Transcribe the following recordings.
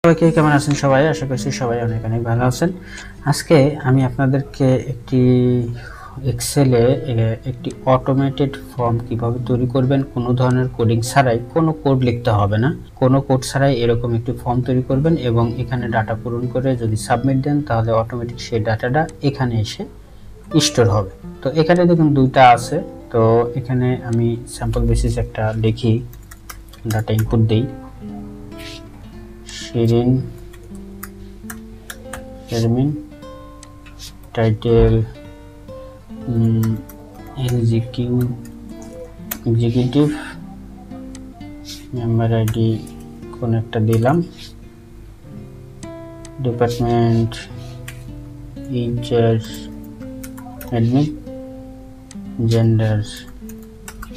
সবাইকে কেমন আছেন সবাই? আশা করছি সবাই অনেক অনেক ভালো আছেন। আজকে আমি আপনাদেরকে একটি এক্সেলে একটি অটোমেটেড ফর্ম কিভাবে তৈরি করবেন, কোনো ধরনের কোডিং ছাড়াই, কোনো কোড লিখতে হবে না, কোনো কোড ছাড়াই এরকম একটি ফর্ম তৈরি করবেন এবং এখানে ডাটা পূরণ করে যদি সাবমিট দেন তাহলে অটোমেটিক সেই ডাটাটা এখানে এসে স্টোর হবে। তো এখানে দেখুন দুইটা আছে। তো এখানে আমি স্যাম্পল বেসিস একটা লিখি, ডাটা ইনপুট দেই, Shirin Sharmin, title executive, member ID কোন একটা দিলাম, department incharge admin, gender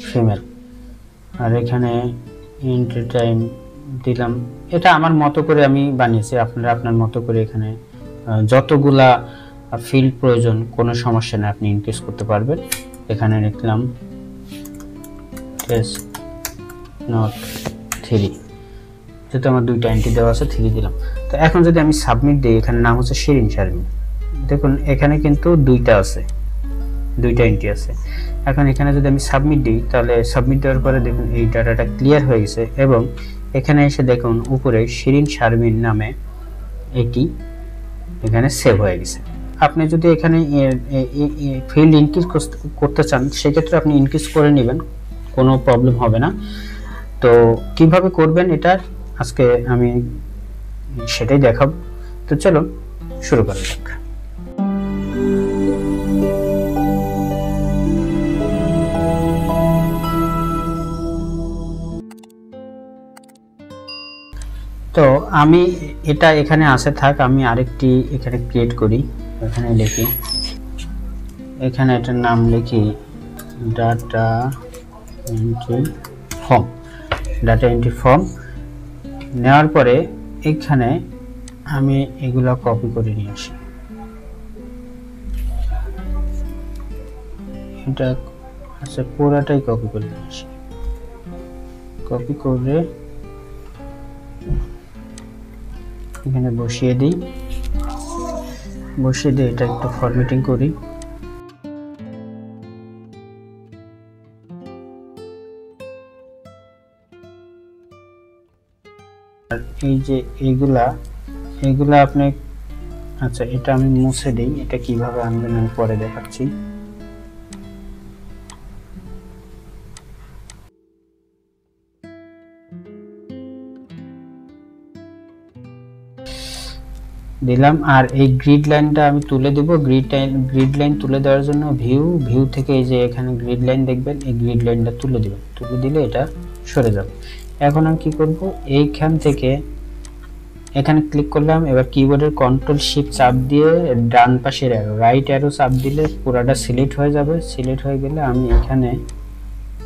female, আর এখানে এন্ট্রি টাইম দিলাম। এটা আমার মতো করে আমি বানিয়েছি, আপনারা আপনার মতো করে এখানে যতগুলা ফিল্ড প্রয়োজন কোনো সমস্যা নেই, আপনি ইনক্রিজ করতে পারবেন। এখানে লিখলাম টেস্ট নট 3, যেহেতু আমার দুইটা এন্ট্রি দেওয়া আছে 3 দিলাম। তো এখন যদি আমি সাবমিট দিই, এখানে নাম হচ্ছে শিরিন শারমিন, দেখুন এখানে কিন্তু দুইটা এন্ট্রি আছে। এখন এখানে যদি আমি সাবমিট দিই তাহলে সাবমিট দেওয়ার পরে দেখুন এই ডাটাটা ক্লিয়ার হয়ে গেছে এবং এখানে এসে দেখুন উপরে শিরিন শারমিন নামে এটি এখানে সেভ হয়ে গেছে। আপনি যদি এখানে ফিল্ড ইনক্রিজ করতে চান সেক্ষেত্রে আপনি ইনক্রিজ করে নেবেন, কোনো প্রবলেম হবে না। তো কিভাবে করবেন এটা আজকে আমি সেটাই দেখাবো। তো চলো শুরু করা যাক। তো আমি এটা এখানে আসে থাক, আমি আরেকটি এখানে ক্রিয়েট করি, এখানে লিখি, এখানে এটার নাম লিখি ডাটা এন্ট্রি ফর্ম। নেওয়ার পরে এখানে আমি এগুলা কপি করে নিয়ে আসি, এটা আচ্ছা পুরাটাই কপি করে নিয়ে আসি, কপি করে এখানে বসিয়ে দিই, এটা একটু ফরম্যাটিং করি। আর এই যে এইগুলা আপনি আচ্ছা এটা আমি মুছে দিই, এটা কিভাবে আনবেন আমি পরে দেখাচ্ছি। দিলাম, আর এই গ্রিড লাইনটা আমি তুলে দেব। গ্রিড লাইন তুলে দেওয়ার জন্য ভিউ থেকে এই যে এখানে গ্রিড লাইন দেখবেন, এই গ্রিড লাইনটা তুলে দিবেন, তুলে দিলে এটা সরে যাবে। এখন আমি কি করব, এইখান থেকে এখানে ক্লিক করলাম, এবার কিবোর্ডের কন্ট্রোল শিফট চাপ দিয়ে ডান পাশের রাইট অ্যারো চাপ দিলে পুরাটা সিলেক্ট হয়ে যাবে। সিলেক্ট হয়ে গেলে আমি এখানে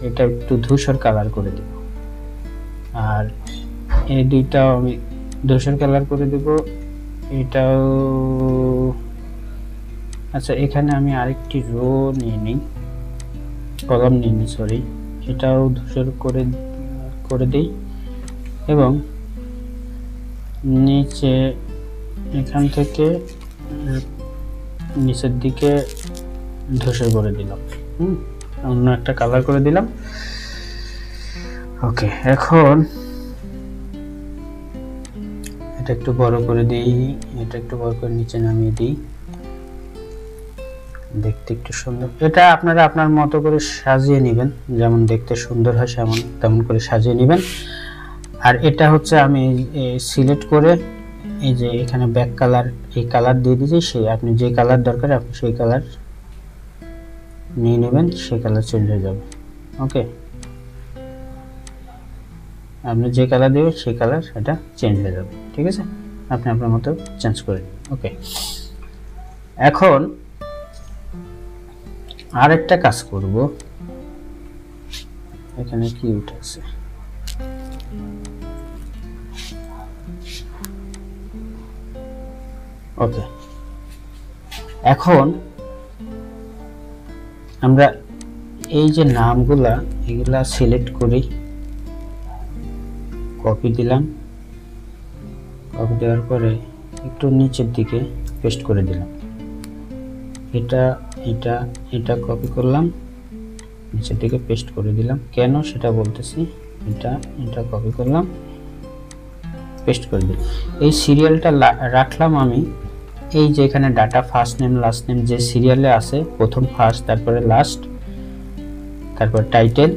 এটা একটু ধূসর কালার করে দেব, আর এই দুইটাও আমি ধূসর কালার করে দেব। এটাও আচ্ছা, এখানে আমি আরেকটি রো নিয়ে নিই, কলাম নিয়ে নিই, সরি, এটাও ধূসর করে দিই এবং নিচে এখান থেকে নিচের দিকে ধূসর করে দিলাম, অন্য একটা কালার করে দিলাম। ওকে, এখন এটা একটু বড় করে দিই, এটা একটু বড় করে নিচে নামিয়ে দিই, দেখতে একটু সুন্দর। এটা আপনারা আপনার মতো করে সাজিয়ে নেবেন, যেমন দেখতে সুন্দর হয় তেমন করে সাজিয়ে নেবেন। আর এটা হচ্ছে আমি সিলেক্ট করে এই যে এখানে ব্যাক কালার, এই কালার দিয়ে দিয়েছি, সেই আপনি যে কালার দরকার আপনি সেই কালার নিয়ে নেবেন, সেই কালার চেঞ্জ হয়ে যাবে। ওকে, আপনি যে কালার দেবেন সেই কালার এটা চেঞ্জ হয়ে যাবে, ঠিক আছে? আপনি আপনার মতো চেঞ্জ করে নেবেন। ওকে, এখন আরেকটা কাজ করব, এখানে কি উঠেছে, ওকে, এখন আমরা এই যে নামগুলা এগুলা সিলেক্ট করি, কপি দিলাম, কপি দেওয়ার পরে একটু নিচের দিকে পেস্ট করে দিলাম। এটা এটা এটা কপি করলাম, নিচের দিকে পেস্ট করে দিলাম। কেন সেটা বলতেছি। এটা এটা কপি করলাম, পেস্ট করে দিলাম। এই সিরিয়ালটা রাখলাম আমি এই যে এখানে data first name last name যে সিরিয়ালে আছে, প্রথম ফার্স্ট তারপরে লাস্ট তারপর টাইটেল,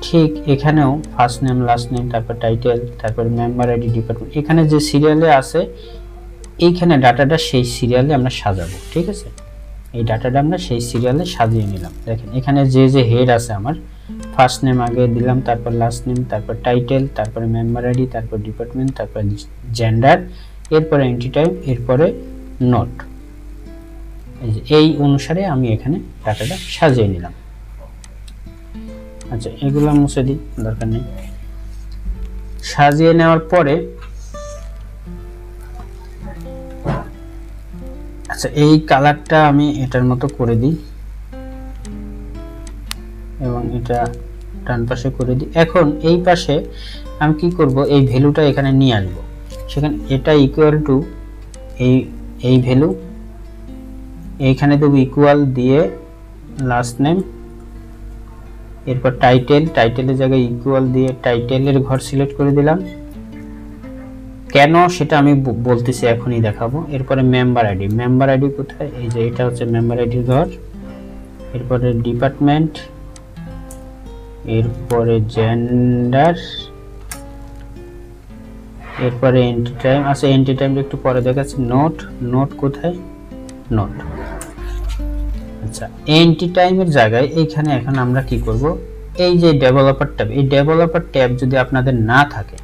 ঠিক এখানেও ফার্স্ট নেম লাস্ট নেম তারপর টাইটেল তারপর মেম্বার আইডি ডিপার্টমেন্ট, এখানে যে সিরিয়ালে আছে এইখানে ডাটাটা সেই সিরিয়ালে আমরা সাজাবো। ঠিক আছে, এই ডাটাটা আমরা সেই সিরিয়ালে সাজিয়ে নিলাম। দেখেন এখানে যে যে হেড আছে আমার, ফার্স্ট নেম আগে দিলাম, তারপর লাস্ট নেম, তারপর টাইটেল, তারপরে মেম্বার আইডি, তারপর ডিপার্টমেন্ট, তারপর জেন্ডার, এরপরে এন্ট্রি টাইপ, এরপরে নোট। এই অনুসারে আমি এখানে ডাটাটা সাজিয়ে নিলাম। আচ্ছা, এগুলো মুছে দিই, দরকার নেই। সাজিয়ে নেওয়ার পরে আচ্ছা এই কালারটা আমি এটার মতো করে দিই এবং এটা ডান পাশে করে দিই। এখন এই পাশে আমি কি করব, এই ভ্যালুটা এখানে নিয়ে আসবো। সেখানে এটা ইকুয়াল টু এই ভ্যালু এইখানে দেবো, ইকুয়াল দিয়ে লাস্ট নেম, এরপর টাইটেল, টাইটেলের জায়গায় ইকুয়াল দিয়ে টাইটেলের ঘর সিলেক্ট করে দিলাম। কেন সেটা আমি বলতেছি, এখনই দেখাবো। এরপরে মেম্বার আইডি, মেম্বার আইডি কোথায়, এই যে এটা হচ্ছে মেম্বার আইডির ঘর। এরপরে ডিপার্টমেন্ট, এরপরে জেন্ডার, এরপরে এন্ট্রি টাইম। আচ্ছা এন্ট্রি টাইমটা একটু পরে দেখাচ্ছি। নোট, নোট কোথায়, নোট। আচ্ছা এন্ট্রি টাইমের জায়গায় এইখানে এখন আমরা কি করব, এই যে ডেভেলপার ট্যাব, এই ডেভেলপার ট্যাব যদি আপনাদের না থাকে,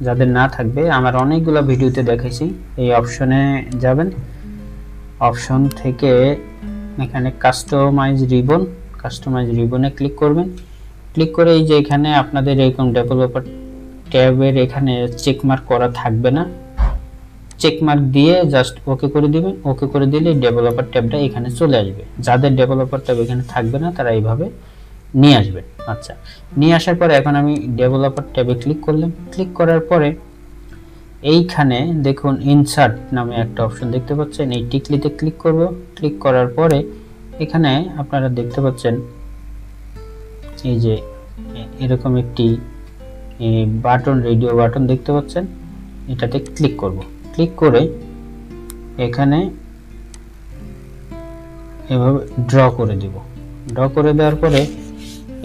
যাদের না থাকবে, আমার অনেকগুলো ভিডিওতে দেখাইছি, এই অপশনে যাবেন, অপশন থেকে এখানে কাস্টমাইজ রিবন, কাস্টমাইজ রিবনে ক্লিক করবেন। ক্লিক করে এই যে এখানে আপনাদের এরকম ডেভেলপার ট্যাবের এখানে চেকমার্ক করা থাকবে না, চেকমার্ক দিয়ে জাস্ট ওকে করে দিবেন। ওকে করে দিলে ডেভেলপার ট্যাবটা এখানে চলে আসবে। যাদের ডেভেলপার ট্যাব এখানে থাকবে না তারা এইভাবে নিয়ে আসবেন। আচ্ছা, নিয়ে আসার পরে এখন আমি ডেভেলপার ট্যাবে ক্লিক করলাম। ক্লিক করার পরে এইখানে দেখুন ইনসার্ট নামে একটা অপশন দেখতে পাচ্ছেন, এই টিকলিতে ক্লিক করব। ক্লিক করার পরে এখানে আপনারা দেখতে পাচ্ছেন এই যে এরকম একটি বাটন, রেডিও বাটন দেখতে পাচ্ছেন, এটাতে ক্লিক করব। ক্লিক করে এখানে এভাবে ড্র করে দিব। ড্র করে দেওয়ার পরে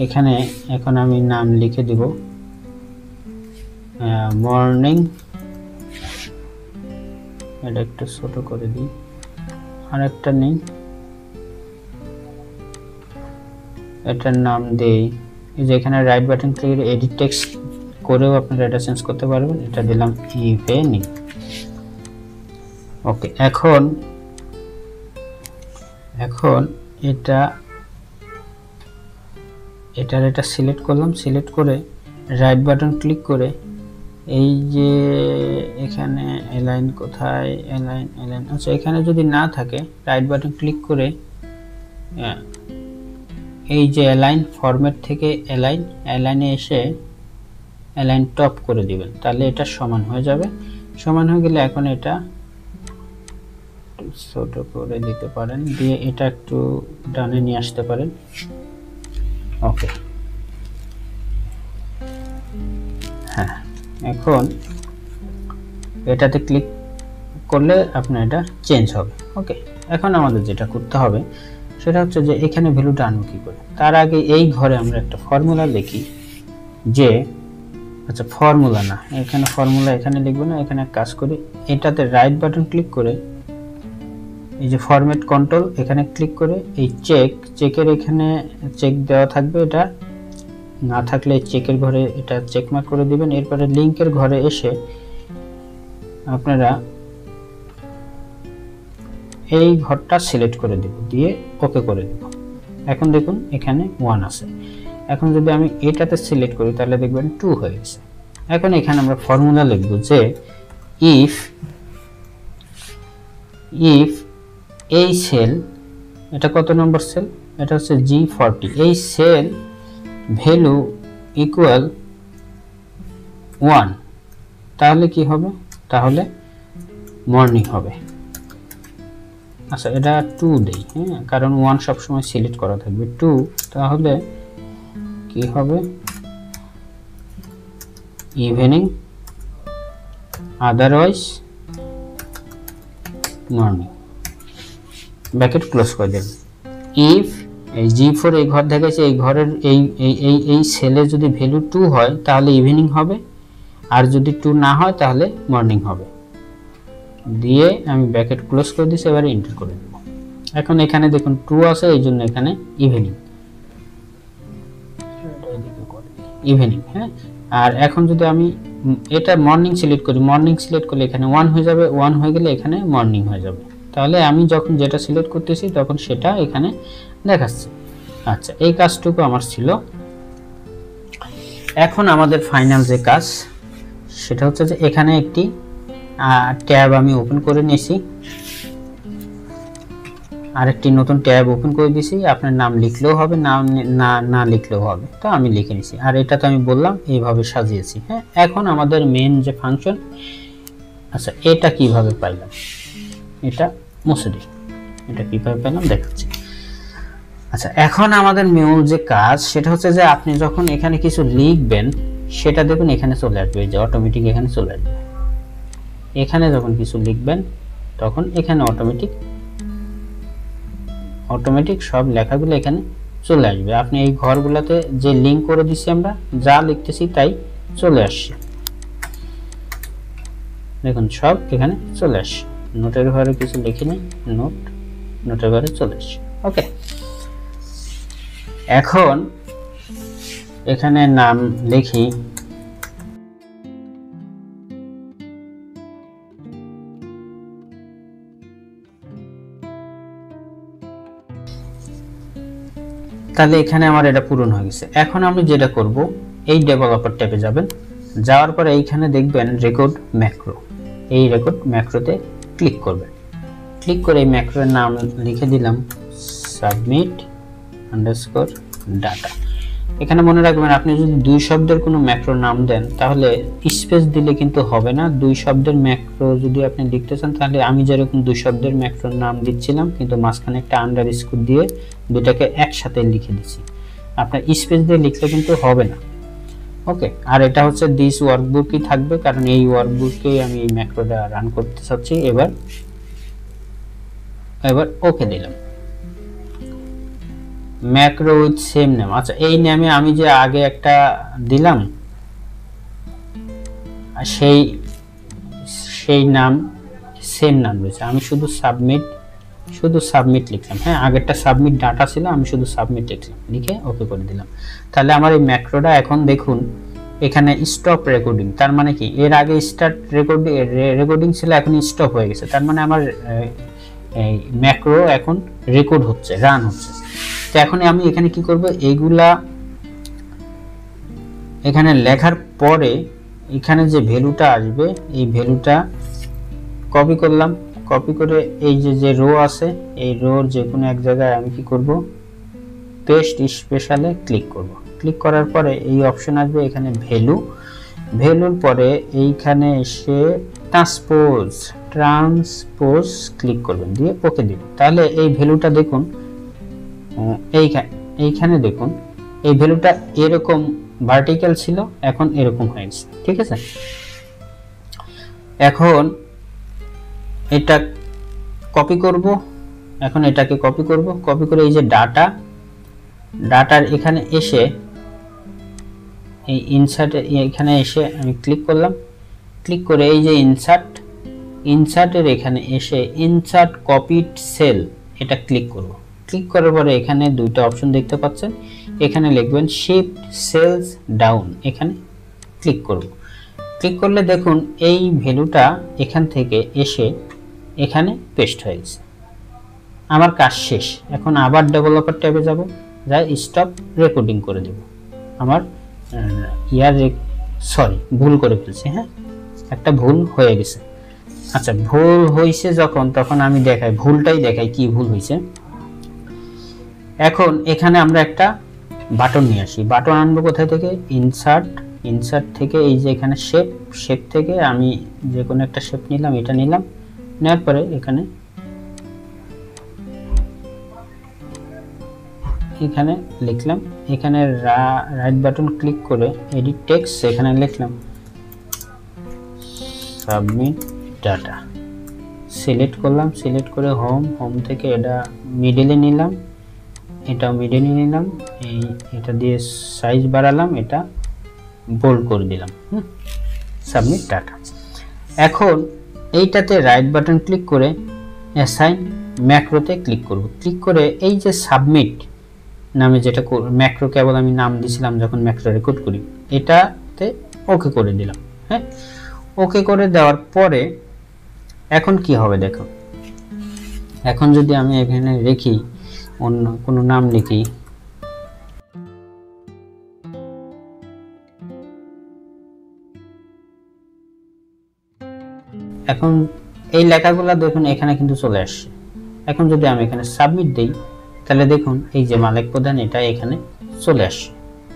এখানে এখন আমি নাম লিখে দিব মর্নিং, এটা একটু ছোট করে দিই, আর একটা নেই, এটার নাম দেই, এই যে এখানে রাইট বাটন ক্লিক করে এডিট টেক্সট করেও আপনারা এটা চেঞ্জ করতে পারবেন। এটা দিলাম ইভেনিং। ওকে, এখন এটা সিলেক্ট করলাম। সিলেক্ট করে রাইট বাটন ক্লিক করে এই যে এখানে অ্যালাইন কোথায়, অ্যালাইন, আচ্ছা এখানে যদি না থাকে রাইট বাটন ক্লিক করে এই যে অ্যালাইন, ফরম্যাট থেকে অ্যালাইনে এসে অ্যালাইন টপ করে দিবেন, তাহলে এটা সমান হয়ে যাবে। সমান হয়ে গেলে এখন এটা ছোট করে দিতে পারেন, দিয়ে এটা একটু ডানে নিয়ে আসতে পারেন। ওকে, হ্যাঁ, এখন এটাতে ক্লিক করলে আপনার এটা চেঞ্জ হবে। ওকে, এখন আমাদের যেটা করতে হবে সেটা হচ্ছে যে এখানে ভ্যালুটা আনবো কি করে। তার আগে এই ঘরে আমরা একটা ফর্মুলা লিখি, যে আচ্ছা ফর্মুলা না, এখানে ফর্মুলা এখানে লিখবো না, এখানে কাজ করি, এটাতে রাইট বাটন ক্লিক করে এই যে ফরম্যাট কন্ট্রোল, এখানে ক্লিক করে এই চেকের এখানে চেক দেওয়া থাকবে, এটা না থাকলে চেকের ঘরে এটা চেক মার্ক করে দিবেন। এরপরে লিংকের ঘরে এসে আপনারা এই ঘরটা সিলেক্ট করে দেব, দিয়ে ওকে করে দেব। এখন দেখুন এখানে 1 আছে। এখন যদি আমি এটাতে সিলেক্ট করি তাহলে দেখবেন 2 হয়ে গেছে। এখন এখানে আমরা ফর্মুলা লিখব যে ইফ এই সেল, এটা কত নম্বর সেল, এটা হচ্ছে G40, এই সেল ভ্যালু ইকুয়াল 1, তাহলে কি হবে, তাহলে মর্নিং হবে। আচ্ছা এটা 2 দেই, হ্যাঁ, কারণ 1 সবসময় সিলেক্ট করা থাকবে। 2 তাহলে কি হবে, evening, otherwise morning, bracket close করে দেব। ইফ এই G4 এই ঘর দেখাচ্ছে, এই ঘরের এই সেলে যদি ভ্যালু 2 হয় তাহলে ইভিনিং হবে, আর যদি 2 না হয় তাহলে মর্নিং হবে। দিয়ে আমি ব্র্যাকেট ক্লোজ করে দিছি, এবারে এন্টার করে দেব। এখন এখানে দেখুন 2 আছে, এই জন্য এখানে ইভিনিং, ইভিনিং, হ্যাঁ। আর এখন যদি আমি এটা মর্নিং সিলেক্ট করি, মর্নিং সিলেক্ট করলে এখানে 1 হয়ে যাবে, 1 হয়ে গেলে এখানে মর্নিং হয়ে যাবে। তাহলে আমি যখন যেটা সিলেক্ট করতেছি তখন সেটা এখানে দেখাচ্ছে। আচ্ছা এই কাজটুকু আমার ছিল। এখন আমাদের ফাইনাল যে কাজ সেটা হচ্ছে যে এখানে একটি ট্যাব আমি ওপেন করে নিয়েছি, আরেকটি নতুন ট্যাব ওপেন করে দিয়েছি। আপনার নাম লিখলেও হবে, না লিখলেও হবে, তো আমি লিখে নিয়েছি। আর এটা তো আমি বললাম এইভাবে সাজিয়েছি, হ্যাঁ। এখন আমাদের মেন যে ফাংশন, আচ্ছা এটা কিভাবে পাইলাম, এটা মুছে দিই, এটা কিভাবে পেলাম দেখাচ্ছি। আচ্ছা এখন আমাদের মূল যে কাজ সেটা হচ্ছে যে আপনি যখন এখানে কিছু লিখবেন সেটা দেখুন এখানে চলে আসবে, এই যে অটোমেটিক এখানে চলে আসবে। এখানে যখন কিছু লিখবেন তখন এখানে অটোমেটিক সব লেখাগুলো এখানে চলে আসবে। আপনি এই ঘরগুলোতে যে লিংক করে দিচ্ছি আমরা, যা লিখতেছি তাই চলে আসছে, দেখুন সব এখানে চলে আসছে। নোটের ঘরে কিছু লিখিনি, নোটের ঘরে চলে আসছে। ওকে, এখন এখানে নাম লিখি, তাহলে এখানে আমার এটা পূরণ হয়ে গেছে। এখন আমি যেটা করব, এই ডেভেলপার ট্যাবে যাবেন, যাওয়ার পরে এইখানে দেখবেন রেকর্ড ম্যাক্রো, এই রেকর্ড ম্যাক্রোতে ক্লিক করবেন। ক্লিক করে এই ম্যাক্রোর নাম লিখে দিলাম submit_data। এখানে মনে রাখবেন আপনি যদি 2 শব্দের কোনো ম্যাক্রো নাম দেন তাহলে স্পেস দিলে কিন্তু হবে না। 2 শব্দের ম্যাক্রো যদি আপনি লিখতে চান তাহলে আমি যেরকম 2 শব্দের ম্যাক্রোর নাম দিচ্ছিলাম কিন্তু মাঝখানে একটা আন্ডারস্কোর দিয়ে দুটাকে একসাথে লিখে দিচ্ছি, আপনার স্পেস দিয়ে লিখলে কিন্তু হবে না। ওকে, আর এটা হচ্ছে দিস ওয়ার্কবুকই থাকবে, কারণ এই ওয়ার্কবুককেই আমি এই ম্যাক্রোটা রান করতে চাচ্ছি। এবার ওকে দিলাম, ম্যাক্রো উইথ সেম নেম। আচ্ছা এই নেমে আমি যে আগে একটা দিলাম সেই নাম সেম নাম রয়েছে, আমি শুধু সাবমিট লিখলাম, হ্যাঁ আগেরটা সাবমিট ডাটা ছিল, আমি শুধু সাবমিট লিখলাম, লিখে ওকে করে দিলাম। তাহলে আমার এই ম্যাক্রোটা এখন দেখুন এখানে স্টপ রেকর্ডিং, তার মানে কি এর আগে স্টার্ট রেকর্ডিং ছিল, এখন স্টপ হয়ে গেছে, তার মানে আমার এই ম্যাক্রো এখন রেকর্ড হচ্ছে, রান হচ্ছে। তো এখন আমি এখানে কি করব, এইগুলা এখানে লেখার পরে এখানে যে ভ্যালুটা আসবে এই ভ্যালুটা কপি করলাম, কপি করে এই যে রো আছে এই রোর যে কোনো এক জায়গায় আমি কি করব, পেস্ট স্পেশালে ক্লিক করব। ক্লিক করার পরে এই অপশন আসবে, এখানে ভ্যালুর পরে এইখানে এসে ট্রান্সপোজ ক্লিক করবেন, দিয়ে ওকে দিবেন। তাহলে এই ভ্যালুটা দেখুন এইখানে দেখুন এই ভ্যালুটা এরকম ভার্টিক্যাল ছিল, এখন এরকম হয়ে গেছে, ঠিক আছে। এখন এটা কপি করব, এখন এটাকে কপি করে এই যে ডাটার এখানে এসে এই ইনসার্ট এখানে এসে আমি ক্লিক করলাম, ক্লিক করে এই যে ইনসার্টের এখানে এসে ইনসার্ট কপিড সেল এটা ক্লিক করব। ক্লিক করার পরে এখানে দুইটা অপশন দেখতে পাচ্ছেন, এখানে লিখবেন শিফট সেলস ডাউন, এখানে ক্লিক করব। ক্লিক করলে দেখুন এই ভ্যালুটা এখান থেকে এসে এখানে পেস্ট হয়ে গেছে, আমার কাজ শেষ। এখন আবার ডেভেলপার ট্যাবে যাব, যাই স্টপ রেকর্ডিং করে দেব। আমার ভুল করে ফেলছি, হ্যাঁ একটা ভুল হয়ে গেছে। আচ্ছা ভুল হয়েছে যখন, তখন আমি ভুলটাই দেখাই কি ভুল হয়েছে। এখন এখানে আমরা একটা বাটন নিয়ে আসি, বাটন আনবো কোথায় থেকে, ইনসার্ট থেকে এই যে এখানে শেপ থেকে আমি যে কোনো একটা শেপ নিলাম, এটা নিলাম, নেওয়ার পরে এখানে লিখলাম, এখানে রাইট বাটন ক্লিক করে এডিট টেক্সট, এখানে লিখলাম সাবমিট ডাটা, সিলেক্ট করলাম, সিলেক্ট করে হোম থেকে এটা মিডলে নিলাম, এটাও মিডলে নিলাম, এটা দিয়ে সাইজ বাড়ালাম, এটা বোল্ড করে দিলাম, সাবমিট ডাটা। এখন এইটাতে রাইট বাটন ক্লিক করে অ্যাসাইন ম্যাক্রোতে ক্লিক করব, ক্লিক করে এই যে সাবমিট নামে যেটা ম্যাক্রো কেবল আমি নাম দিয়েছিলাম যখন ম্যাক্রো রেকর্ড করি, এটাতে ওকে করে দিলাম। হ্যাঁ, ওকে করে দেওয়ার পরে এখন কি হবে দেখো, এখন যদি আমি এখানে রেখি অন্য কোনো নাম লিখি, এখন এই লেখাগুলো দেখুন এখানে কিন্তু চলে আসছে। এখন যদি আমি এখানে সাবমিট দেই তাহলে দেখুন এই যে মালিক প্রধান এটা এখানে চলে আসছে।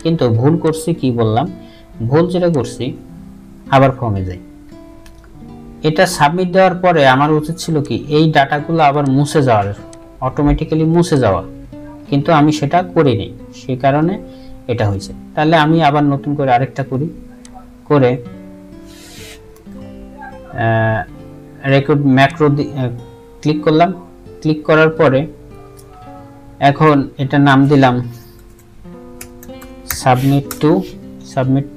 কিন্তু ভুল করছি, কি বললাম, ভুল যেটা করছি আবার ফর্মে যাই, এটা সাবমিট দেওয়ার পরে আমার উচিত ছিল কি এই ডাটাগুলো আবার মুছে যাওয়ার, অটোমেটিক্যালি মুছে যাওয়া, কিন্তু আমি সেটা করিনি, সেই কারণে এটা হয়েছে। তাহলে আমি আবার নতুন করে আরেকটা করি, করে রেকর্ড ম্যাক্রো ক্লিক করলাম, ক্লিক করার পরে এখন এটা নাম দিলাম সাবমিট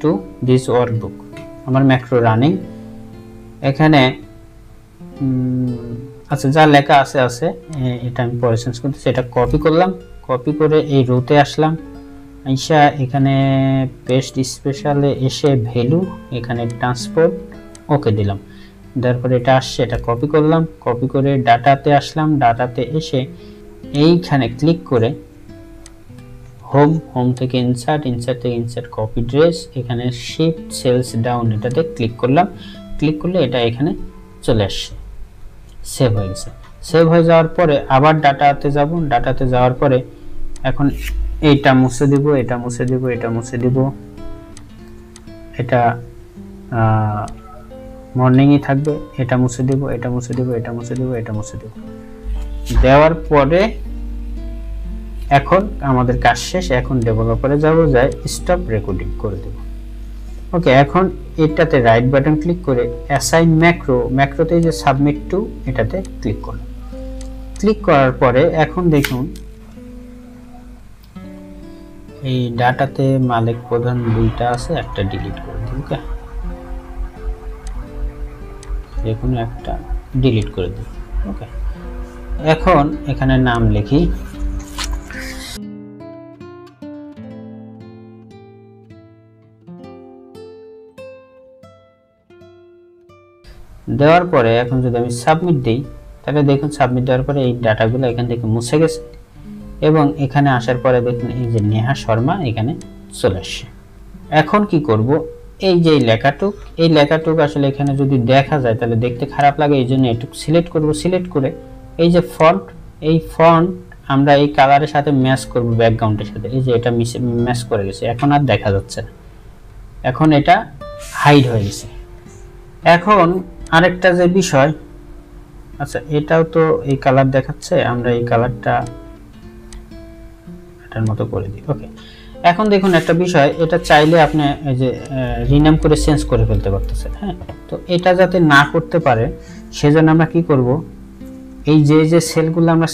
টু দিস ওয়ার্কবুক, আমার ম্যাক্রো রানিং। এখানে আচ্ছা যা লেখা আছে এটা আমি পরে চেঞ্জ করতেছি, এটা কপি করলাম, কপি করে এই রোতে আসলাম, আইসা এখানে পেস্ট স্পেশালে এসে ভ্যালু এখানে ট্রান্সপোর্ট ওকে দিলাম, তারপরে এটা আসছে, এটা কপি করলাম, কপি করে ডাটাতে আসলাম, ডাটাতে এসে এইখানে ক্লিক করে হোম থেকে ইনসার্ট থেকে ইনসার্ট কপি ড্রেস, এখানে শিফট সেলস ডাউন এটাতে ক্লিক করলাম, ক্লিক করলে এটা এখানে চলে আসছে, সেভ হয়ে গেছে। সেভ হয়ে যাওয়ার পরে আবার ডাটাতে যাব, ডাটাতে যাওয়ার পরে এখন এইটা মুছে দিব, এটা মুছে দিব, এটা মুছে দিব, এটা মর্নিংই থাকবে, এটা মুছে দিব, এটা মুছে দিব, এটা মুছে দিব, এটা মুছে দিব, দেওয়ার পরে এখন আমাদের কাজ শেষ। এখন ডেভেলপারে যাব, যাই স্টপ রেকর্ডিং করে দেব। ওকে, এখন এটাতে রাইট বাটন ক্লিক করে অ্যাসাইন ম্যাক্রোতে যে সাবমিট টু এটাতে ক্লিক করলাম, ক্লিক করার পরে এখন দেখুন এই ডাটাতে মালিক প্রধান দুইটা আছে, একটা ডিলিট করে দিই। ওকে, দেখুন একটা ডিলিট করে দিই। ওকে, এখন এখানে নাম লিখি দেওয়ার পরে এখন যদি আমি সাবমিট দিই তাহলে দেখুন সাবমিট দেওয়ার পরে এই ডাটাগুলো এখান থেকে মুছে গেছে, এবং এখানে আসার পরে দেখুন এই যে নেহা শর্মা এখানে চলে আসছে। এখন কি করব, এই যে এই লেখাটুক আসলে এখানে যদি দেখা যায় তাহলে দেখতে খারাপ লাগে, এই জন্য এটুকু সিলেক্ট করব, সিলেক্ট করে এই যে ফন্ট, এই ফন্ট আমরা এই কালারের সাথে ম্যাচ করব, ব্যাকগ্রাউন্ডের সাথে, এই যে এটা ম্যাচ করে গেছে, এখন আর দেখা যাচ্ছে না, এখন এটা হাইড হয়ে গেছে। এখন আরেকটা যে বিষয়, আচ্ছা এটাও তো এই কালার দেখাচ্ছে, আমরা এই কালারটা এটার মতো করে দিই। ওকে, এখন দেখুন একটা বিষয়, এটা চাইলে আপনি এই যে রিনেম করে চেঞ্জ করে ফেলতে পারতেছেন। হ্যাঁ, তো এটা যাতে না করতে পারে সেজন্য আমরা কি করব, এই যে সেলগুলো আমরা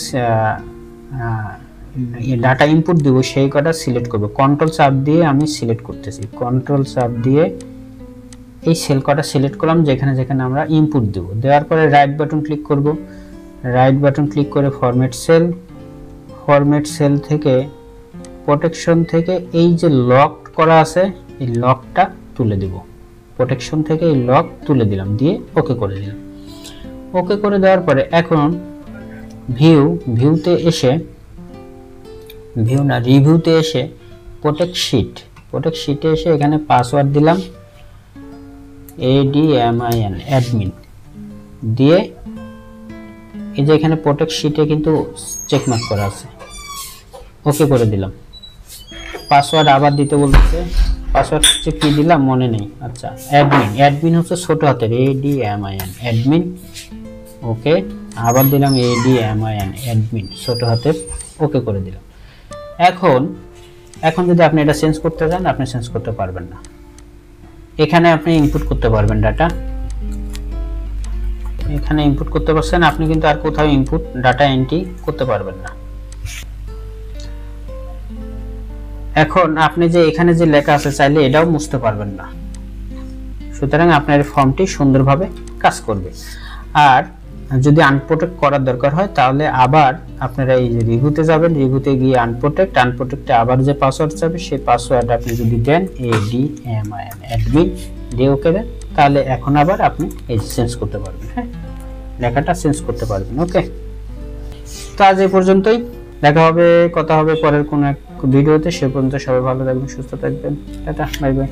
ডাটা ইনপুট দিব সেই কটা সিলেক্ট করব, কন্ট্রোল চাপ দিয়ে আমি সিলেক্ট করতেছি, কন্ট্রোল চাপ দিয়ে এই সেল কটা সিলেক্ট করলাম যেখানে যেখানে আমরা ইনপুট দেব। দেওয়ার পরে রাইট বাটন ক্লিক করব, রাইট বাটন ক্লিক করে ফরম্যাট সেল থেকে প্রোটেকশন থেকে এই যে লক করা আছে এই লকটা তুলে দেব, প্রোটেকশন থেকে এই লক তুলে দিলাম, দিয়ে ওকে করে দিলাম। ওকে করে দেওয়ার পরে এখন রিভিউতে এসে প্রোটেক্ট শিটে এসে এখানে পাসওয়ার্ড দিলাম admin দিয়ে, এই যে এখানে প্রোটেক্ট শিটে কিন্তু চেকমার্ক করা আছে, ওকে করে দিলাম। পাসওয়ার্ড আবার দিতে বলতেছে, পাসওয়ার্ড হচ্ছে কি দিলাম মনে নেই। আচ্ছা, অ্যাডমিন হচ্ছে ছোট হাতের admin, ওকে, আবার দিলাম ADMIN অ্যাডমিন ছোট হাতের, ওকে করে দিলাম। এখন যদি আপনি এটা চেঞ্জ করতে চান আপনি চেঞ্জ করতে পারবেন না। এখানে আপনি ইনপুট করতে পারবেন ডাটা, এখানে ইনপুট করতে পারছেন, আপনি কিন্তু আর কোথাও ইনপুট ডাটা এন্ট্রি করতে পারবেন না। এখন আপনি যে এখানে যে লেখা আছে চাইলে এটাও মুছতে পারবেন না। সুতরাং আপনার ফর্মটি সুন্দরভাবে কাজ করবে। আর যদি আনপ্রোটেক্ট করার দরকার হয় তাহলে আবার আপনারা এই যে রিভিউতে যাবেন, রিভিউতে গিয়ে আনপ্রোটেক্টে আবার যে পাসওয়ার্ড চাবে সেই পাসওয়ার্ড আপনি যদি দেন ADMIN অ্যাডমিন দিয়ে ওকে দেন, তাহলে এখন আবার আপনি এই চেঞ্জ করতে পারবেন। হ্যাঁ, লেখাটা চেঞ্জ করতে পারবেন। ওকে, তো আজ এই পর্যন্তই, দেখা হবে, কথা হবে পরের কোনো এক ভিডিওতে। সে পর্যন্ত সবাই ভালো থাকবেন, সুস্থ থাকবেন, টাটা, বাই বাই।